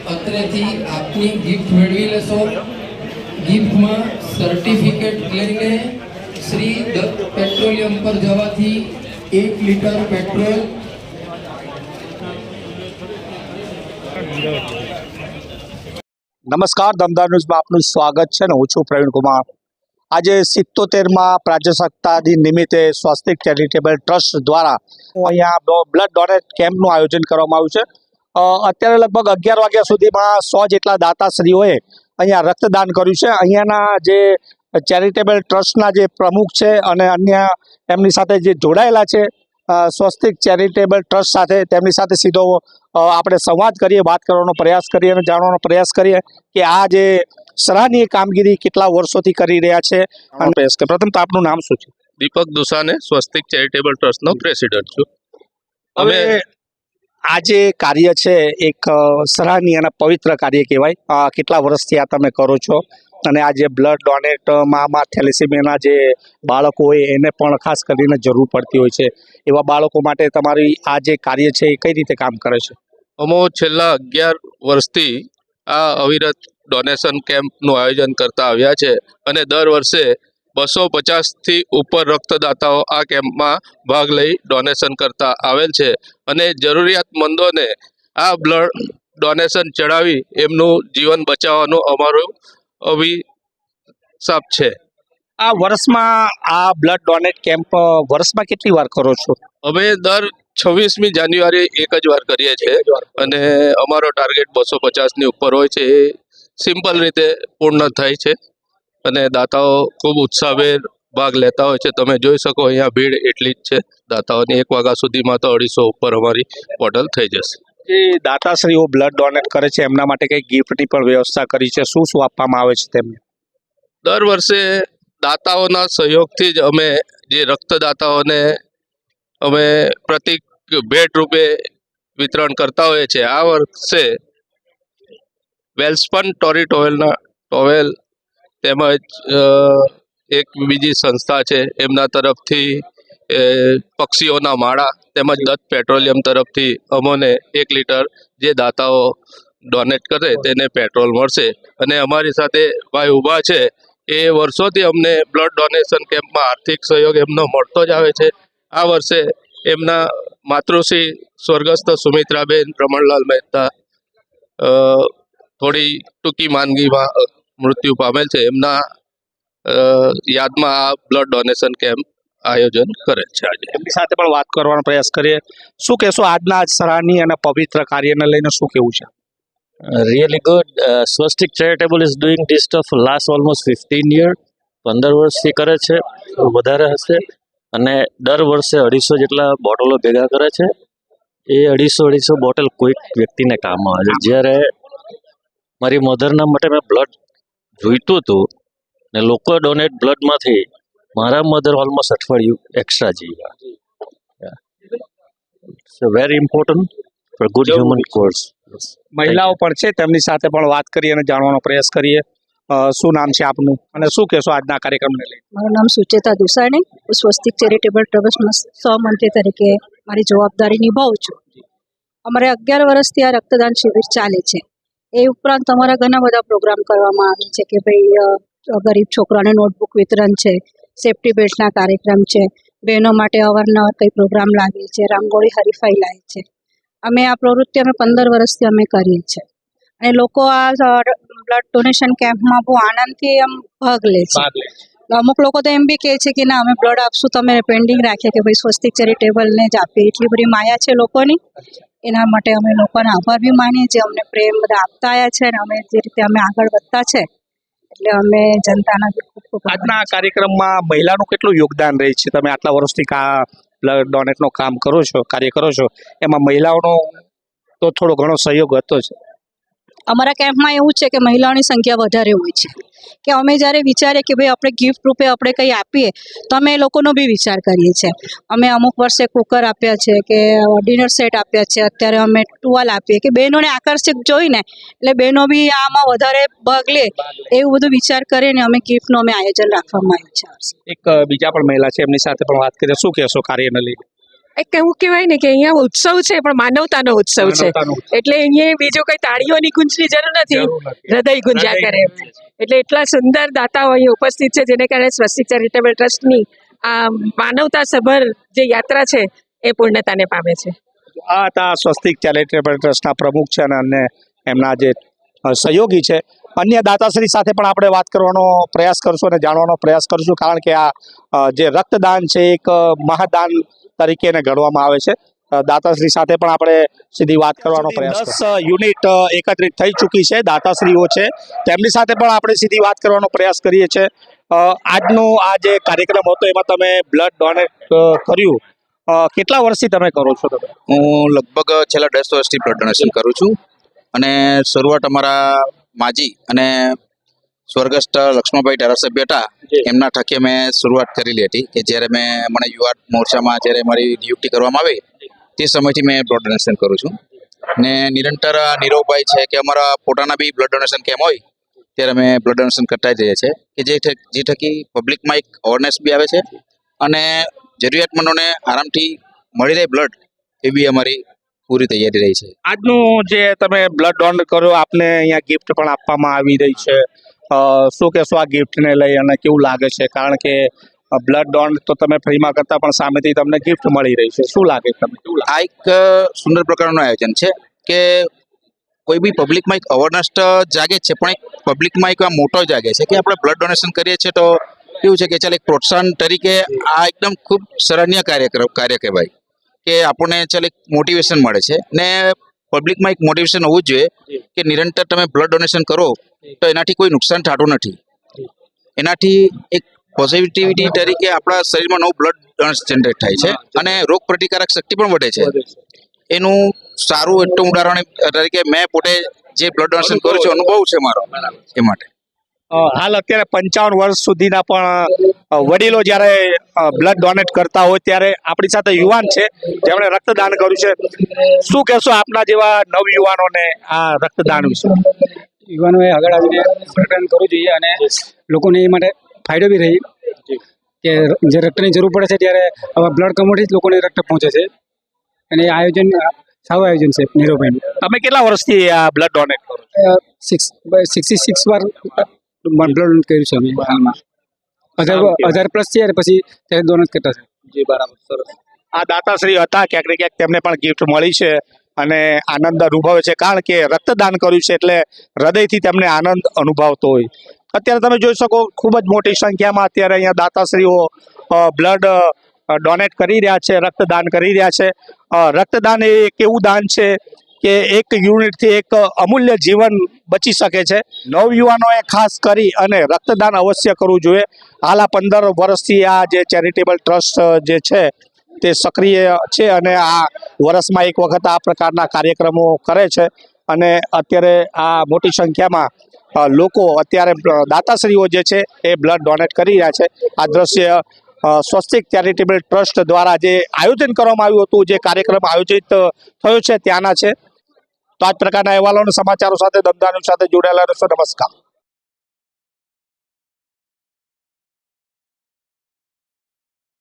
અત્રેથી આપની ગિફ્ટ મેળવી લેશો। ગિફ્ટમાં સર્ટિફિકેટ લઈને શ્રી દત્ત પેટ્રોલિયમ પર જવાથી 1 લીટર પેટ્રોલ નમસ્કાર, દમદાર ન્યૂઝમાં આપનું સ્વાગત છે ને હું છું પ્રવીણ કુમાર। આજે 77માં પ્રજાસત્તાક દિન નિમિત્તે સ્વસ્તિક ચેરિટેબલ ટ્રસ્ટ દ્વારા અહીંયા બ્લડ ડોનેટ કેમ્પનું આયોજન કરવામાં આવ્યું છે। અત્યારે લગભગ 11 વાગ્યા સુધીમાં 100 જેટલા દાતાશ્રીઓએ અહીંયા રક્તદાન કર્યું છે। અહીંયાના જે ચેરિટેબલ ટ્રસ્ટના જે પ્રમુખ છે અને અન્ય એમની સાથે જે જોડાયેલા છે સ્વસ્તિક ચેરિટેબલ ટ્રસ્ટ સાથે, તેમની સાથે સીધો આપણે સંવાદ કરીએ, વાત કરવાનો પ્રયાસ કરીએ અને જાણવાનો પ્રયાસ કરીએ કે આ જે સરાહનીય કામગીરી કેટલા વર્ષોથી કરી રહ્યા છે। પ્રથમ તો આપનું નામ શું છે? દીપક દુસાને, સ્વસ્તિક ચેરિટેબલ ટ્રસ્ટનો પ્રેસિડેન્ટ છું। હવે આ જે કાર્ય છે એક સરાહનીય અને પવિત્ર કાર્ય કહેવાય। કેટલા વર્ષથી આ તમે કરો છો અને આ જે બ્લડ ડોનેટમાં થેલેસીમિયાના જે બાળકો હોય એને પણ ખાસ કરીને જરૂર પડતી હોય છે, એવા બાળકો માટે તમારી આ જે કાર્ય છે એ કઈ રીતે કામ કરે છે? અમો છેલ્લા 11 વર્ષથી આ અવિરત ડોનેશન કેમ્પનું આયોજન કરતા આવ્યા છે અને દર વર્ષે 250થી ઉપર રક્તદાતાઓ આ કેમ્પમાં ભાગ લઈ ડોનેશન કરતા આવેલ છે અને જરૂરિયાતમંદોને આ બ્લડ ડોનેશન ચડાવી એમનું જીવન બચાવવાનું અમારું અભિશાપ છે। આ વર્ષમાં આ બ્લડ ડોનેટ કેમ્પ વર્ષમાં કેટલી વાર કરો છો? અમે દર 26મી જાન્યુઆરી એક જ વાર કરીએ છીએ અને અમારો ટાર્ગેટ 250ની ઉપર હોય છે। એ સિમ્પલ રીતે પૂર્ણ થાય છે અને દાતાઓ ખૂબ ઉત્સાહભેર ભાગ લેતા હોય છે। તમે જોઈ શકો અહીંયા ભીડ એટલી જ છે દાતાઓની। 1 વાગ્યા સુધીમાં તો 250 ઉપર અમારી બોટલ થઈ જશે। જે દાતાશ્રીઓ બ્લડ ડોનેટ કરે છે એમના માટે કઈ ગિફ્ટની પણ વ્યવસ્થા કરી છે? શું શું આપવામાં આવે છે તેમને? દર વર્ષે દાતાઓના સહયોગથી જ અમે જે રક્તદાતાઓને અમે પ્રતિક ભેટ રૂપે વિતરણ કરતા હોઈએ છીએ। આ વર્ષે વેલ્સપન ટોરી ટોવેલ તેમજ એક બીજી સંસ્થા છે એમના તરફથી પક્ષીઓના માળા તેમજ દત્ત પેટ્રોલિયમ તરફથી અમોને 1 લીટર જે દાતાઓ ડોનેટ કરે તેને પેટ્રોલ મળશે। અને અમારી સાથે ભાઈ ઊભા છે, એ વર્ષોથી અમને બ્લડ ડોનેશન કેમ્પમાં આર્થિક સહયોગ એમનો મળતો જ આવે છે। આ વર્ષે એમના માતૃશ્રી સ્વર્ગસ્થ સુમિત્રાબેન રમણલાલ મહેતા થોડી ટૂંકી માંદગીમાં મૃત્યુ પામેલ છે, એમના યાદમાં આ બ્લડ ડોનેશન કેમ્પ આયોજન કરે છે। આજે એમની સાથે પણ વાત કરવાનો પ્રયાસ કરીએ। શું કહેશો આજના સરાહનીય અને પવિત્ર કાર્યને લઈને શું કહેવું છે? Really good. Swastik Charitable is doing this stuff last almost 15 years. 15 વર્ષથી કરે છે, વધારે હશે, અને દર વર્ષે 250 જેટલા બોટલો ભેગા કરે છે। એ 250 બોટલ કોઈક વ્યક્તિને કામ આવે છે। જ્યારે મારી મધરના માટે મેં બ્લડ જોઈતું હતું ને લોકો ડોનેટ બ્લડમાંથી મારા મધર ઓલમોસ્ટ અઠવાડિયું એક્સ્ટ્રા જીવ્યા। It's very important for good human cause. મહિલાઓ પણ છે, તેમની સાથે પણ વાત કરીએ અને જાણવાનો પ્રયાસ કરીએ। શું નામ છે આપનું અને શું કહેશો આજના કાર્યક્રમને લઈને? મારું નામ સુચેતા દુસાણી। હું સ્વસ્તિક ચેરિટેબલ ટ્રસ્ટમાં સહમંત્રી તરીકે મારી જવાબદારી નિભાવું છું। અમારે 11 વર્ષથી આ રક્તદાન શિબિર ચાલે છે। એ ઉપરાંત અમારા ઘણા બધા પ્રોગ્રામ કરવામાં આવે છે કે ભાઈ ગરીબ છોકરાને નોટબુક વિતરણ છે, સેફ્ટી બેલ્ટના કાર્યક્રમ છે, બહેનો માટે અવારનવાર કંઈ પ્રોગ્રામ લાવીએ છીએ, રંગોળી હરીફાઈ લાવીએ છીએ। અમે આ પ્રવૃત્તિ 15 વર્ષથી અમે કરીએ છીએ અને લોકો આ બ્લડ ડોનેશન કેમ્પમાં બહુ આનંદથી આમ ભાગ લે છે। અમુક લોકો તો એમ બી કહે છે કે ના અમે બ્લડ આપશું, તમે પેન્ડિંગ રાખીએ કે ભાઈ સ્વસ્તિક ચેરિટેબલને જ આપીએ। એટલી બધી માયા છે લોકોની, એના માટે અમે લોકોને આભાર બી માનીએ છીએ। અમને પ્રેમ બધા આપતા આવ્યા છે અને અમે જે રીતે અમે આગળ વધતા છે એટલે અમે જનતાના બી ખૂબ ખૂબ આજના કાર્યક્રમમાં મહિલાનું કેટલું યોગદાન રહે છે? તમે આટલા વર્ષથી બ્લડ ડોનેટનું કામ કરો છો, કાર્ય કરો છો, એમાં મહિલાઓનો તો થોડો ઘણો સહયોગ હતો જ। અમારા કેમ્પમાં એવું છે કે મહિલાઓની સંખ્યા વધારે હોય છે કે અમે જ્યારે વિચારીએ કે ભાઈ આપણે ગિફ્ટ રૂપે આપણે કંઈ આપીએ તો અમે એ લોકોનો બી વિચાર કરીએ છીએ। અમે અમુક વર્ષે કુકર આપ્યા છે કે ડિનર સેટ આપ્યા છે, અત્યારે અમે ટુવાલ આપીએ કે બહેનોને આકર્ષક જોઈને એટલે બહેનો બી આમાં વધારે ભાગ લે એવું બધું વિચાર કરીને અમે ગિફ્ટનું અમે આયોજન રાખવામાં આવ્યું છે। એક બીજા પણ મહિલા છે, એમની સાથે પણ વાત કરીએ। શું કહેશો કાર્યને લઈને? એક એવું કહેવાય ને કે અહીંયા ઉત્સવ છે પણ માનવતાનો ઉત્સવ છે, એટલે અહીંયા બીજું કઈ તાળીઓની ગુંજની જરૂર નથી, હૃદય ગુંજ્યા કરે. એટલે એટલા સુંદર દાતાઓ અહીં ઉપસ્થિત છે, જેને કારણે સ્વસ્તિક ચેરિટેબલ ટ્રસ્ટની આ માનવતાસભર જે યાત્રા છે એ પૂર્ણતાને પામે છે. આ હતા સ્વસ્તિક ચેરિટેબલ ટ્રસ્ટના પ્રમુખ છે અને એમના જે સહયોગી છે. અન્ય દાતાશ્રી સાથે પણ આપણે વાત કરવાનો પ્રયાસ કરશું અને જાણવાનો પ્રયાસ કરશું, કારણ કે આ જે રક્તદાન છે એક મહાદાન તરીકે એને ગણવામાં આવે છે. દાતાશ્રી સાથે પણ આપણે સીધી વાત કરવાનો પ્રયાસ 10 યુનિટ એકત્રિત થઈ ચૂકી છે, દાતાશ્રીઓ છે તેમની સાથે પણ આપણે સીધી વાત કરવાનો પ્રયાસ કરીએ છીએ. આજનો આ જે કાર્યક્રમ હતો એમાં તમે બ્લડ ડોનેટ કર્યું, કેટલા વર્ષથી તમે કરો છો? તમે? હું લગભગ છેલ્લા 10 વર્ષથી બ્લડ ડોનેશન કરું છું અને શરૂઆત અમારા માજી અને સ્વર્ગસ્થ લક્ષ્મણભાઈ ધારાસભ્ય હતા એમના થકી મેં શરૂઆત કરેલી હતી કે જ્યારે મને યુવા મોરચામાં જ્યારે મારી નિયુક્તિ કરવામાં આવી તે સમયથી મેં બ્લડ ડોનેશન કરું છું ને નિરંતર નીરવભાઈ છે કે અમારા પોતાના બી બ્લડ ડોનેશન કેમ્પ હોય ત્યારે અમે બ્લડ ડોનેશન કરતા જ રહીએ છીએ કે જે થકી પબ્લિકમાં એક અવેરનેસ બી આવે છે અને જરૂરિયાતમંદોને આરામથી મળી રહે બ્લડ એવી અમારી પૂરી તૈયારી રહી છે. આજનું જે તમે બ્લડ ડોનેટ કર્યો, આપને અહીંયા ગિફ્ટ પણ આપવામાં આવી રહી છે, શું કહેશો આ ગિફ્ટને લઈ અને કેવું લાગે છે? કારણ કે બ્લડ ડોનેટ તો તમે ફ્રીમાં કરતા પણ સામેથી તમને ગિફ્ટ મળી રહી છે, શું લાગે તમને? આ એક સુંદર પ્રકારનું આયોજન છે કે કોઈ બી પબ્લિકમાં એક અવેરનેસ જાગે છે, પણ એક પબ્લિકમાં એક મોટો જાગે છે કે આપણે બ્લડ ડોનેશન કરીએ છીએ તો કેવું છે કે ચાલ એક પ્રોત્સાહન તરીકે આ એકદમ ખૂબ સરાહનીય કાર્ય કહેવાય કે આપણને ચાલ એક મોટિવેશન મળે છે ને પબ્લિકમાં એક મોટિવેશન હોવું જ જોઈએ કે નિરંતર તમે બ્લડ ડોનેશન કરો તો એનાથી કોઈ નુકસાન થતું નથી, એનાથી એક પોઝિટિવિટી તરીકે આપણા શરીરમાં નવું બ્લડ જનરેટ થાય છે અને રોગ પ્રતિકારક શક્તિ પણ વધે છે. એનું સારું એટલું ઉદાહરણ તરીકે મેં પોતે જે બ્લડ ડોનેશન કરું છું અનુભવ છે મારો એ માટે. હાલ અત્યારે 55 વર્ષ સુધીના પણ વડીલો જ્યારે બ્લડ ડોનેટ કરતા હોય ત્યારે આપણી સાથે યુવાન છે જેમણે રક્તદાન કર્યું છે, શું કહેશો આપના જેવા નવયુવાનોને આ રક્તદાન વિશે? યુવાનોએ આગળ આવીને રક્તદાન કરવું જોઈએ અને લોકોને એ માટે ફાયદો બી રહી કે જે રક્તની જરૂર પડે છે ત્યારે આવા બ્લડ કમોથી જ લોકોને રક્ત પહોંચે છે અને એ આયોજન સારું આયોજન છે નીરવભાઈનું. તમે કેટલા વર્ષથી આ બ્લડ ડોનેટ કરો? 66 વાર બ્લડ ડોનેટ કર્યું છે અમે હાલમાં. 1000+ છે અને પછી ત્યારે ડોનેટ કરતા છે. જી બરાબર, સરસ. આ દાતાશ્રી હતા, ક્યાંક ને ક્યાંક તેમને પણ ગિફ્ટ મળી છે અને આનંદ અનુભવે છે, કારણ કે રક્તદાન કર્યું છે એટલે હૃદયથી તેમને આનંદ અનુભવતો હોય. અત્યારે તમે જોઈ શકો ખૂબ જ મોટી સંખ્યામાં અત્યારે અહીંયા દાતાશ્રીઓ બ્લડ ડોનેટ કરી રહ્યા છે, રક્તદાન કરી રહ્યા છે. રક્તદાન એ એક એવું દાન છે કે એક યુનિટથી એક અમૂલ્ય જીવન બચી શકે છે. નવયુવાનોએ ખાસ કરી અને રક્તદાન અવશ્ય કરવું જોઈએ. હાલ આ 15 વર્ષથી આ જે ચેરિટેબલ ટ્રસ્ટ જે છે તે સક્રિય છે અને આ વર્ષમાં એક વખત આ પ્રકારના કાર્યક્રમો કરે છે અને અત્યારે આ મોટી સંખ્યામાં લોકો અત્યારે દાતાશ્રીઓ જે છે એ બ્લડ ડોનેટ કરી રહ્યા છે. આ દ્રશ્ય સ્વસ્તિક ચેરિટેબલ ટ્રસ્ટ દ્વારા જે આયોજન કરવામાં આવ્યું હતું, જે કાર્યક્રમ આયોજિત થયો છે ત્યાંના છે. તો આ જ પ્રકારના અહેવાલો અને સમાચારો સાથે દમદાર ન્યૂઝ સાથે જોડાયેલા રહેશો. નમસ્કાર.